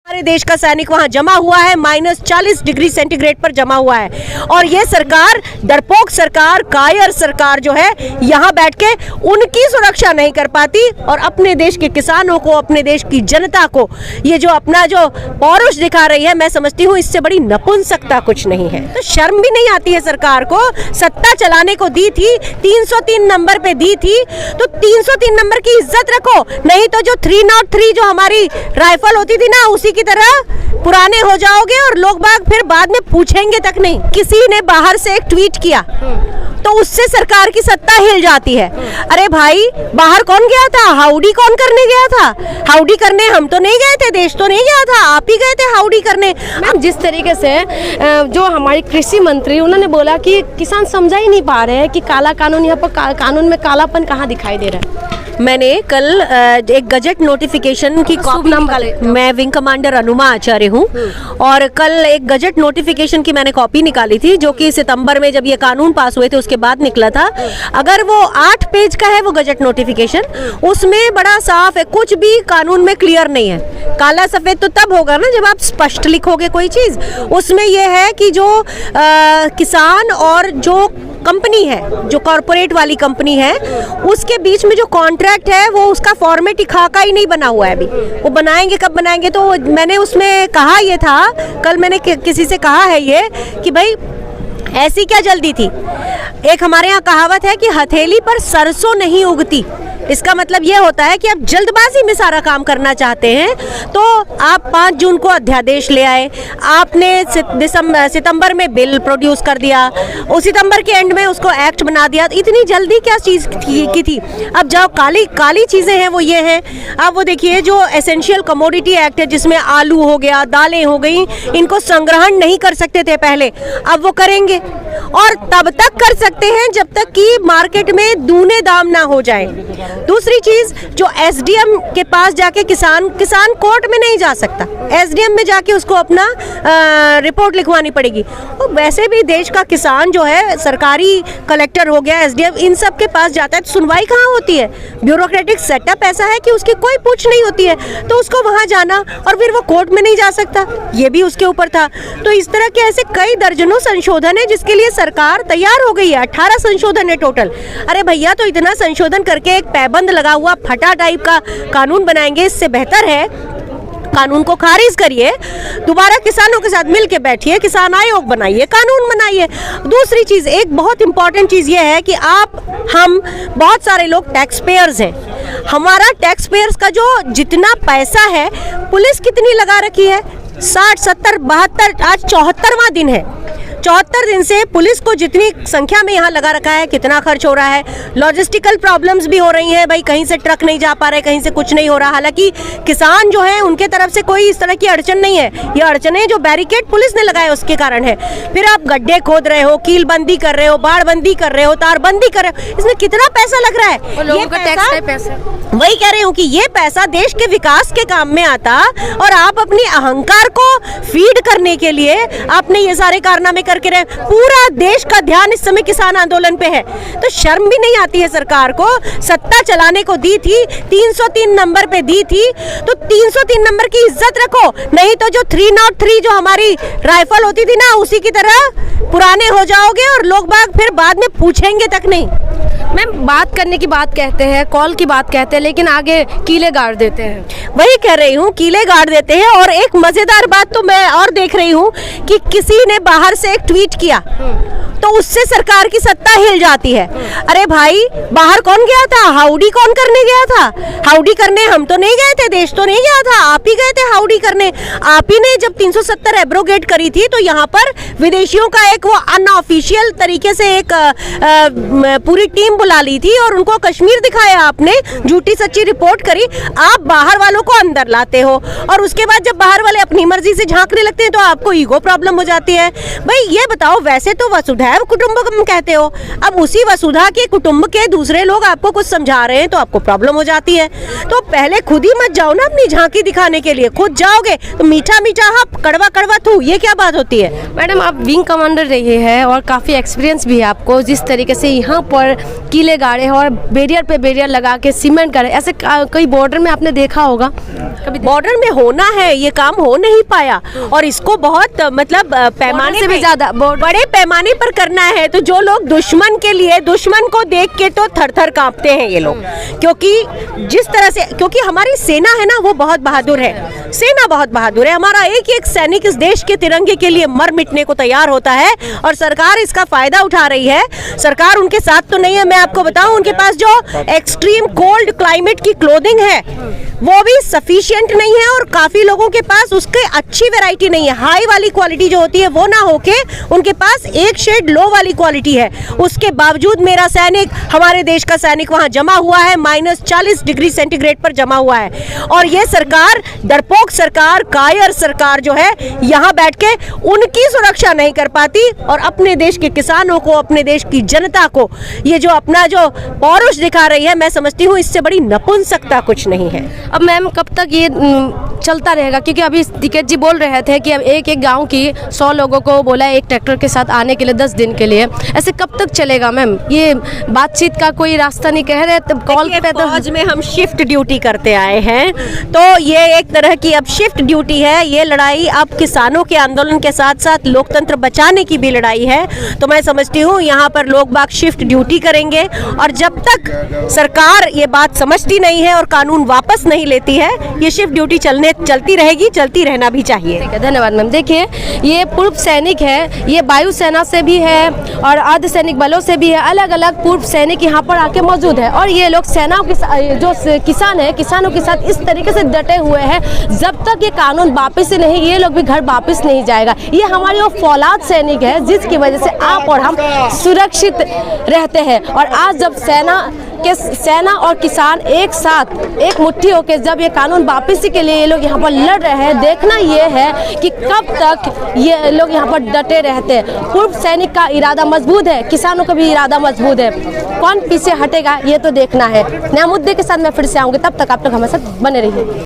हमारे देश का सैनिक वहां जमा हुआ है, -40 डिग्री सेंटीग्रेड पर जमा हुआ है। और ये सरकार, डरपोक सरकार, कायर सरकार जो है, यहाँ बैठ के उनकी सुरक्षा नहीं कर पाती और अपने देश के किसानों को, अपने देश की जनता को ये जो अपना जो पौरुष दिखा रही है, मैं समझती हूँ इससे बड़ी नपुंसकता कुछ नहीं है। तो शर्म भी नहीं आती है सरकार को। सत्ता चलाने को दी थी, 303 नंबर पे दी थी, तो 303 नंबर की इज्जत रखो, नहीं तो जो 303 जो हमारी राइफल होती थी ना, उसी की तरह पुराने हो जाओगे और लोग बाग फिर बाद में पूछेंगे तक नहीं। किसी ने बाहर से एक ट्वीट किया तो उससे सरकार की सत्ता हिल जाती है। अरे भाई, बाहर कौन गया था? हाउडी कौन करने गया था? हाउडी करने हम तो नहीं गए थे, देश तो नहीं गया था, आप ही गए थे हाउडी करने। जिस तरीके से जो हमारी कृषि मंत्री, उन्होंने बोला कि किसान समझा ही नहीं पा रहे हैं कि काला कानून, यहाँ पर कानून में कालापन कहाँ दिखाई दे रहा है। मैंने कल एक गजट नोटिफिकेशन की कॉपी निकाली। मैं विंग कमांडर अनुमा आचार्य हूँ और कल एक गजट नोटिफिकेशन की मैंने कॉपी निकाली थी, जो कि सितंबर में जब ये कानून पास हुए थे उसके बाद निकला था। अगर वो 8 पेज का है वो गजट नोटिफिकेशन, उसमें बड़ा साफ है, कुछ भी कानून में क्लियर नहीं है। काला सफेद तो तब होगा ना जब आप स्पष्ट लिखोगे कोई चीज। उसमें यह है कि जो किसान और जो कंपनी है, जो कॉर्पोरेट वाली कंपनी है, उसके बीच में जो कॉन्ट्रैक्ट है वो उसका फॉर्मेट खाका ही नहीं बना हुआ है अभी। वो बनाएंगे, कब बनाएंगे? तो मैंने उसमें कहा ये था, कल मैंने किसी से कहा है ये कि भाई ऐसी क्या जल्दी थी। एक हमारे यहाँ कहावत है कि हथेली पर सरसों नहीं उगती। इसका मतलब ये होता है कि आप जल्दबाजी में सारा काम करना चाहते हैं, तो आप 5 जून को अध्यादेश ले आए, आपने सितंबर में बिल प्रोड्यूस कर दिया, उस सितंबर के एंड में उसको एक्ट बना दिया। तो इतनी जल्दी क्या चीज़ की थी? अब जाओ, काली चीज़ें हैं वो ये हैं। अब वो देखिए, जो एसेंशियल कमोडिटी एक्ट है जिसमें आलू हो गया, दालें हो गई, इनको संग्रहण नहीं कर सकते थे पहले, अब वो करेंगे और तब तक कर सकते हैं जब तक कि मार्केट में दूने दाम ना हो जाए। दूसरी चीज, जो एसडीएम के पास जाके किसान कोर्ट में नहीं जा सकता, एसडीएम में जाके उसको अपना रिपोर्ट लिखवानी पड़ेगी। और वैसे भी देश का किसान जो है, सरकारी कलेक्टर हो गया, एसडीएम, इन सब के पास जाता है तो सुनवाई कहाँ होती है? ब्यूरोक्रेटिक सेटअप ऐसा है कि उसकी कोई पूछ नहीं होती है, तो उसको वहां जाना और फिर वो कोर्ट में नहीं जा सकता, ये भी उसके ऊपर था। तो इस तरह के ऐसे कई दर्जनों संशोधन है जिसके लिए सरकार तैयार हो गई है। 18 संशोधन है टोटल। अरे भैया, तो इतना संशोधन करके एक पैबंद लगा हुआ फटा टाइप का कानून बनाएंगे, इससे बेहतर है कानून को खारिज करिए, दोबारा किसानों के साथ मिलके बैठिए, किसान आयोग बनाइए, कानून बनाइए। दूसरी चीज, एक बहुत इंपॉर्टेंट चीज ये है कि हम बहुत सारे लोग टैक्स पेयर्स हैं। हमारा टैक्स पेयर्स का जो जितना पैसा है, पुलिस कितनी लगा रखी है? 60, 70, 72, आज 74वां दिन है। 74 दिन से पुलिस को जितनी संख्या में यहाँ लगा रखा है, कितना खर्च हो रहा है? लॉजिस्टिकल प्रॉब्लम्स भी हो रही हैं भाई, कहीं से ट्रक नहीं जा पा रहे, कहीं से कुछ नहीं हो रहा। हालांकि किसान जो है उनके तरफ से कोई इस तरह की अड़चन नहीं है, ये अड़चनें जो बैरिकेड पुलिस ने लगाए उसके कारण है। फिर आप गड्ढे खोद रहे हो, कील बंदी कर रहे हो, बाढ़ बंदी कर रहे हो, तार बंदी कर रहे हो, इसमें कितना पैसा लग रहा है? ये पैसा, वही कह रही हूँ कि ये पैसा देश के विकास के काम में आता और आप अपनी अहंकार को फीड करने के लिए आपने ये सारे कारनामे करके रहे। पूरा देश का ध्यान इस समय किसान आंदोलन पे है, तो शर्म भी नहीं आती है सरकार को। सत्ता चलाने को दी थी, 303 नंबर पे दी थी, तो 303 नंबर की इज्जत रखो, नहीं तो जो 303 जो हमारी राइफल होती थी ना, उसी की तरह पुराने हो जाओगे और लोग बाग फिर बाद में पूछेंगे तक नहीं। मैम, बात करने की बात कहते हैं, कॉल की बात कहते हैं, लेकिन आगे कीले गाड़ देते हैं। वही कह रही हूँ, कीले गाड़ देते हैं। और एक मजेदार बात तो मैं और देख रही हूँ कि किसी ने बाहर से एक ट्वीट किया तो उससे सरकार की सत्ता हिल जाती है। अरे भाई, बाहर कौन गया था? हाउडी कौन करने गया था? हाउडी करने हम तो नहीं गए थे, देश तो नहीं गया था, आप ही गए थे हाउडी करने। आप ही ने जब 370 एब्रोगेट करी थी तो यहाँ पर विदेशियों का एक वो अनऑफिशियल तरीके से एक पूरी टीम बुला ली थी और उनको कश्मीर दिखाया आपने, झूठी सच्ची रिपोर्ट करी। आप बाहर वालों को अंदर लाते हो और उसके बाद जब बाहर वाले अपनी मर्जी से झांकने लगते हैं तो आपको ईगो प्रॉब्लम हो जाती है। भाई ये बताओ, वैसे तो वसुधैव वसुधैव कुटुंबकम कहते हो। अब उसी वसुधा के कुटुंब के दूसरे लोग आपको कुछ समझा रहे हैं तो आपको प्रॉब्लम हो जाती है। तो पहले खुद ही मत जाओ ना अपनी झांकी दिखाने के लिए। खुद जाओगे तो मीठा मीठा हाँ, कड़वा कड़वा थू, ये क्या बात होती है। मैडम आप विंग कमांडर रही है और काफ़ी एक्सपीरियंस भी है आपको, जिस तरीके से यहाँ पर किले गाड़े हैं और बैरियर पे बैरियर लगा के सीमेंट करे, ऐसे कई बॉर्डर में आपने देखा होगा। कभी बॉर्डर में होना है, ये काम हो नहीं पाया और इसको बहुत मतलब पैमाने से भी ज़्यादा बड़े पैमाने पर करना है। तो जो लोग दुश्मन के लिए, दुश्मन को देख के तो थर थर कांपते हैं ये लोग, क्योंकि जिस तरह से, क्योंकि हमारी सेना है ना वो बहुत बहादुर है, सेना बहुत बहादुर है। हमारा एक एक सैनिक इस देश के तिरंगे के लिए मर मिटने को तैयार होता है और सरकार इसका फायदा उठा रही है। सरकार उनके साथ तो नहीं है। मैं आपको बताऊं, उनके पास जो एक्सट्रीम कोल्ड क्लाइमेट की क्लोथिंग है वो भी सफिशिएंट नहीं है और काफी लोगों के पास उसके अच्छी वैरायटी नहीं है। हाई वाली क्वालिटी जो होती है वो ना होके उनके पास एक शेड लो वाली क्वालिटी है। उसके बावजूद मेरा सैनिक, हमारे देश का सैनिक वहां जमा हुआ है, -40 डिग्री सेंटीग्रेड पर जमा हुआ है। और ये सरकार, डरपोक सरकार, कायर सरकार जो है, यहाँ बैठ के उनकी सुरक्षा नहीं कर पाती और अपने देश के किसानों को, अपने देश की जनता को ये जो अपना जो पौरुष दिखा रही है, मैं समझती हूँ इससे बड़ी नपुंसकता कुछ नहीं है। अब मैम कब तक ये चलता रहेगा, क्योंकि अभी टिकैत जी बोल रहे थे कि अब एक एक गांव की 100 लोगों को बोला है एक ट्रैक्टर के साथ आने के लिए 10 दिन के लिए, ऐसे कब तक चलेगा मैम? ये बातचीत का कोई रास्ता नहीं कह रहे, तब कॉल पे तो फौज में हम शिफ्ट ड्यूटी करते आए हैं, तो ये एक तरह की अब शिफ्ट ड्यूटी है। ये लड़ाई अब किसानों के आंदोलन के साथ साथ लोकतंत्र बचाने की भी लड़ाई है। तो मैं समझती हूँ यहाँ पर लोग बाग शिफ्ट ड्यूटी करेंगे और जब तक सरकार ये बात समझती नहीं है और कानून वापस नहीं लेती है, ये शिफ्ट ड्यूटी चलती रहेगी, चलती रहना भी चाहिए। ठीक है, धन्यवाद मैम। देखिए ये पूर्व सैनिक है, ये वायु सेना से भी है और अर्धसैनिक बलों से भी है, अलग अलग पूर्व सैनिक यहाँ पर आके मौजूद है और ये लोग सेनाओं के जो किसान है, किसानों के साथ इस तरीके से डटे हुए हैं, जब तक ये कानून वापस से नहीं, ये लोग भी घर वापस नहीं जाएगा। ये हमारे वो फौलाद सैनिक है जिसकी वजह से आप और हम सुरक्षित रहते हैं। और आज जब सेना और किसान एक साथ एक मुट्ठी होकर जब ये कानून वापसी के लिए ये लोग यहाँ पर लड़ रहे हैं, देखना ये है कि कब तक ये लोग यहाँ पर डटे रहते हैं। पूर्व सैनिक का इरादा मजबूत है, किसानों का भी इरादा मजबूत है, कौन पीछे हटेगा ये तो देखना है। नया मुद्दे के साथ मैं फिर से आऊँगी, तब तक आप लोग हमारे साथ बने रहिए।